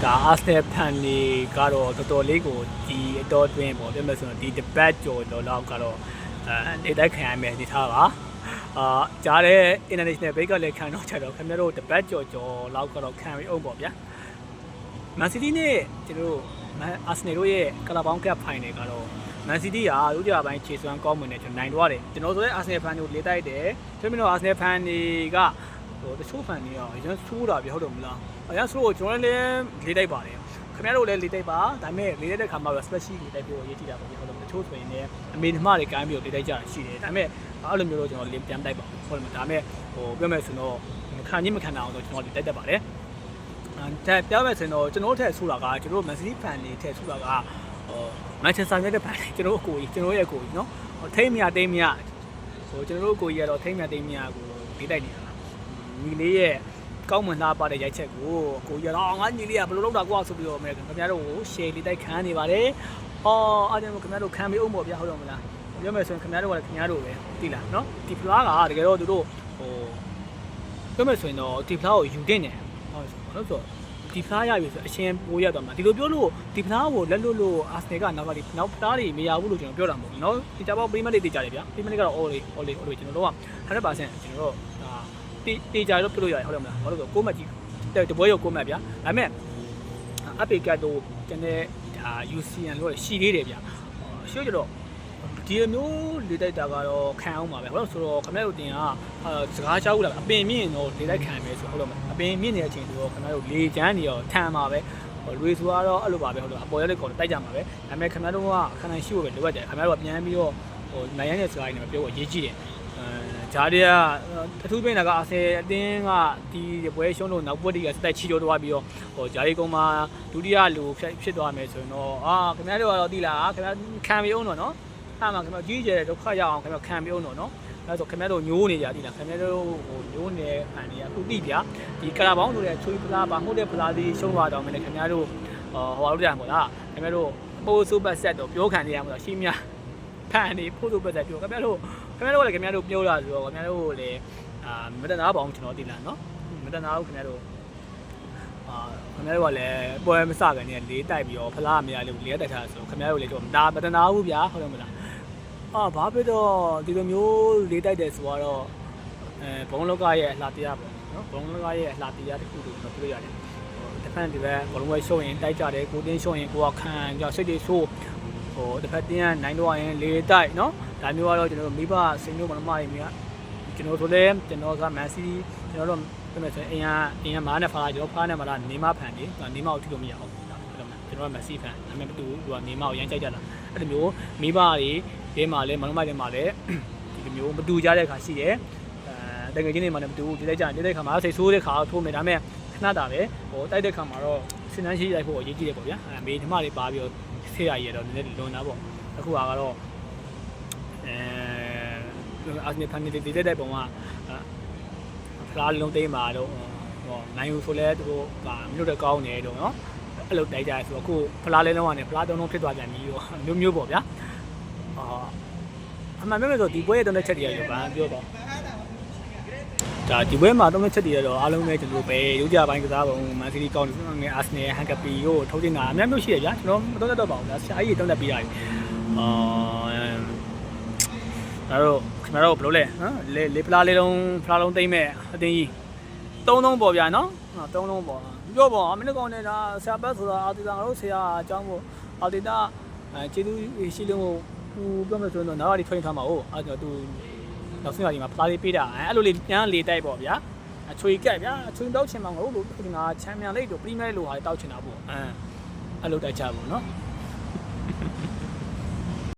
ဒါအာစနယ်ဖန်တွေကတော့တော်တော်လေးကိုဒီအတော်အတွင်းပေါ့ပြောမယ်ဆိုရင်ဒီတပတ်ကျော်လောက်ကတော့နေတိုက်ခံရမယ်ဒီထားပါကြားတဲ့ international break ကလည်းခံတော့ချက်တော့ခင်ဗျားတို့တပတ်ကျော်လောက်ကတော့ခံပြီးအောင်ပေါ့ဗျာမန်စီးတီးနဲ့ကျွန်တော်တို့အာဆနယ်တို့ရဲ့ကလာဘောင်းကပ်ဖိုင်တွေကတော့မန်စီးတီးကရိုးကြပိုင်းခြေစွမ်းကောင်းမွန်နေကျွန်တော်နိုင်သွားတယ်ကျွန်တော်ဆိုတဲ့အာဆနယ်ဖန်တွေကိုလေးတိုက်တယ်ဒါပေမဲ့အာဆနယ်ဖန်တွေကဟိုတချို့ဖန်တွေရောအရင်ဆိုးတာပြဟုတ်တယ်မလားအရင်ဆိုးကိုကျွန်တော်လည်းလေးတိုက်ပါတယ်ခင်ဗျားတို့လည်းလေးတိုက်ပါဒါပေမဲ့လေးတိုက်တဲ့ခါမှာတော့ special လေးတိုက်ဖို့ရေးကြည့်တာပေါ့ဟုတ်တယ်တချို့ဆိုရင်လည်းအမေနှမတွေကမ်းပြီးတော့လေးတိုက်ကြတာရှိတယ်ဒါပေမဲ့အဲ့လိုမျိုးတော့ကျွန်တော်လေးပြန်တိုက်ပါဟုတ်တယ်ဒါပေမဲ့ဟိုပြောမယ်ဆိုတော့ခံချင်းမခံအောင်တော့ကျွန်တော်လေးတိုက်တတ်ပါတယ်တဲ့ပြောမယ်ဆိုရင်တော့ကျွန်တော်ထက်ဆိုတာကကျွန်တော်မန်စီးတီးဖန်တွေထက်ဆိုတာကမန်ချက်စတာရဲ့ဖန်တွေကျွန်တော်ကိုကြီးကျွန်တော်ရဲ့ကိုကြီးနော်ထိမ့်မြတိမ့်မြဟိုကျွန်တော်ကိုကြီးကတော့ထိမ့်မြတိမ့်မြကိုလေးတိုက်နေတာညီလေးရဲ့ကောင်းမွန်လာပါတဲ့ရိုက်ချက်ကိုကြီးကတော့ငါညီလေးကဘယ်လိုလုပ်တာကွာဆိုပြီးတော့ခင်ဗျားတို့ကို share လေးတိုက်ခံနေပါတယ်အားကြောင့်ခင်ဗျားတို့ခံပြီးအောင်ပေါ့ဗျာဟုတ်တော့မလားပြောမယ်ဆိုရင်ခင်ဗျားတို့ကလည်းခင်ဗျားတို့ပဲသိလားနော်ဒီဖလားကတကယ်တော့သူတို့ဟိုပြောမယ်ဆိုရင်တော့ဒီဖလားကိုယူတင်တယ်ဟုတ်ဆိုဒီဖလားရပြီဆိုအရှင်ပိုးရတော့မှာဒီလိုပြောလို့ဒီဖလားကိုလက်လွတ်လို့အာဆနယ်ကနောက်ကနောက်ဖလားတွေမရဘူးလို့ကျွန်တော်ပြောတာမဟုတ်ဘူးเนาะဒီကြပါပရီးမီးလိဂ်တေးကြတယ်ဗျာပရီးမီးလိဂ်ကတော့ all ကျွန်တော်တို့က 100% ကျွန်တော်တို့ဒါတေးကြလို့ပြလို့ရတယ်ဟုတ်တယ်မလားဘာလို့ဆို6မှတ်ကြီးတပွဲရော6မှတ်ဗျာဒါပေမဲ့အပေကတ်တို့ကျန်တဲ့ဒါ UCN လို့ရှိသေးတယ်ဗျာရှိကြတော့ဒီမျိုးလေတိုက်တာကတော့ခံအောင်ပါပဲဟုတ်လို့ဆိုတော့ခင်ဗျားတို့တင်ကစကားချောက်လာအပင်မြင့်တော့လေတိုက်ခံမယ်ဆိုဟုတ်လို့အပင်မြင့်နေတဲ့အချိန်ဆိုတော့ခင်ဗျားတို့လေချမ်းနေရောထန်ပါပဲလွေဆိုကတော့အဲ့လိုပါပဲဟုတ်လို့အပေါ်ရက်ကောင်တိုက်ကြမှာပဲဒါပေမဲ့ခင်ဗျားတို့ကခဏရှိဖို့ပဲလိုအပ်တယ်ခင်ဗျားတို့ကပြန်ပြီးတော့ဟိုနိုင်ရတဲ့စကားတွေနဲ့ပြောဖို့အရေးကြီးတယ်ဂျားတွေကအထူးပင်တာကအာဆယ်အတင်းကဒီပွဲရှုံးလို့နောက်ပွဲတွေကစတိုက်ချီတော့သွားပြီးတော့ဟိုဂျားရီကောင်မှာဒုတိယလူဖြစ်သွားမယ်ဆိုရင်တော့ခင်ဗျားတို့ကတော့သိလားခင်ဗျားခံပြီးအောင်တော့နော်အဲ့မှာခင်ဗျားကြီးကျယ်ဒုက္ခရောက်အောင်ခင်ဗျားခံပြီးအောင်တော့နော်အဲ့ဆိုခင်ဗျားတို့ညိုးနေကြသိလားခင်ဗျားတို့ဟိုညိုးနေဖန်တွေကအခုသိဗျာဒီကရာဘောင်းဆိုတဲ့ချွေးဖလားပါမှုတဲ့ဖလားလေးရှုံးသွားတော့မယ်ခင်ဗျားတို့ဟိုဘာလို့ကြမှာလားခင်ဗျားတို့ပိုးစူပတ်ဆက်တော့ပြောခံနေရမှာရှိမြဖန်နေဖို့စူပတ်ဆက်ပြောခင်ဗျားတို့လည်းခင်ဗျားတို့ပြောတာဆိုတော့ခင်ဗျားတို့လည်းမတနာပါအောင်ကျွန်တော်သိလားနော်မတနာဘူးခင်ဗျားတို့ခင်ဗျားတို့ကလည်းပွဲမစကန်နဲ့လေးတိုက်ပြီးတော့ဖလားမရလို့လေးတိုက်ထားဆိုခင်ဗျားတို့လည်းတော့ဒါမတနာဘူးဗျာဟုတ်တယ်မလားဘာဖြစ်တော့ဒီလိုမျိုးလေးတိုက်တယ်ဆိုတော့ဘုံလောကရဲ့အလှတရားပေါ့နော်ဘုံလောကရဲ့အလှတရားတစ်ခုလို့ကျွန်တော်ပြောရတယ်တစ်ဖက်ဒီဘက်ဘလုံးဝရှုံးရင်တိုက်ကြတယ်ကိုတင်းရှုံးရင်ကိုကခံကြစိတ်တွေဆိုးဟိုတစ်ဖက်တင်းကနိုင်တော့ရင်လေးတိုက်နော်ဒါမျိုးကတော့ကျွန်တော်မိဘစိန်မျိုးမမတွေမြကျွန်တော်ဆိုလဲကျွန်တော်ကမန်စီကျွန်တော်တို့ပြောမယ်ဆိုရင်အင်ကမားနဲ့ဖားကျွန်တော်ဖားနဲ့မလားနေမဖန်တယ်နေမကိုထိလို့မရအောင်ကျွန်တော်ကမန်စီဖန်ဒါပေမဲ့မတူဘူးသူကနေမကိုရမ်းကြိုက်ကြတာအဲ့လိုမျိုးမိဘတွေဒီမှာလဲမလုံးမတွေမှာလဲဒီလိုမျိုးမတူကြတဲ့ခါရှိတယ်တကယ်ချင်းတွေမှာလည်းမတူဘူးဒီလိုက်ကြဒီလိုက်ခါမှာစိတ်ဆိုးတဲ့ခါထိုးမယ်ဒါပေမဲ့ခဏတာပဲဟိုတိုက်တဲ့ခါမှာတော့စဉ်းစားရှိလိုက်ဖို့အရေးကြီးတယ်ပေါ့ဗျာမေဒီမတွေပါပြီးတော့ဆေးရရတော့နည်းနည်းလွန်တာပေါ့အခုကတော့အာဆနယ်ဖန်တွေတဲ့ပုံကဖလားလုံးသိမ်းပါတော့ဟောနိုင်ယူဆိုလဲသူတို့ကမြို့တဲ့ကောင်းနေတော့နော်အဲ့လိုတိုက်ကြဆိုတော့အခုဖလားလေးလုံးကနေဖလားသုံးလုံးဖြစ်သွားပြန်ပြီရောမျိုးပေါ့ဗျာအမှန်ပြောမယ်ဆိုဒီပွဲရဲ့တုံးတဲ့ချက်တွေရောဘာပြောတော့ဒါဒီပွဲမှာတုံးတဲ့ချက်တွေရောအားလုံးပဲကျွန်တော်ပဲရုပ်ကြပိုင်းကစားပုံမန်စီးတီးကောင်းငယ်အာဆနယ်ဟန်ကပီကိုထုတ်တင်တာအများမျိုးရှိရဗျာကျွန်တော်မတုံးတတ်တော့ပါဘူးဗျာဆရာကြီးတုံးတက်ပြီးရတယ်အဲ့တော့ခင်ဗျားတို့ဘယ်လိုလဲနော်လေဖလားလေးလုံးသိမ့်မဲ့အတင်းကြီး3လုံးပေါ့ဗျာနော်3လုံးပေါ့ပြောပေါ့မင်းတို့ကောင်းနေတာဆရာပတ်ဆိုတာအာတီတာငါတို့ဆရာအကြောင်းကိုအာတီတာကျေးဇူးရှိလို့သူပြောမယ်ဆိုတော့နောက်ရည်ထွင်ထားမှာဟုတ်အဲ့တော့သူနောက်ဆုံးရည်မှာဖလားလေးပေးတာအဲ့လိုလေးပြန်လေတိုက်ပေါ့ဗျာအချွေကက်ဗျာအချွေတောက်ချင်မှာငါတို့လိုဒီမှာချန်ပီယံလိတ်တို့ပရီးမီးလိတ်လိုဟာတောက်ချင်တာပေါ့အဲ့လိုတိုက်ချပေါ့နော်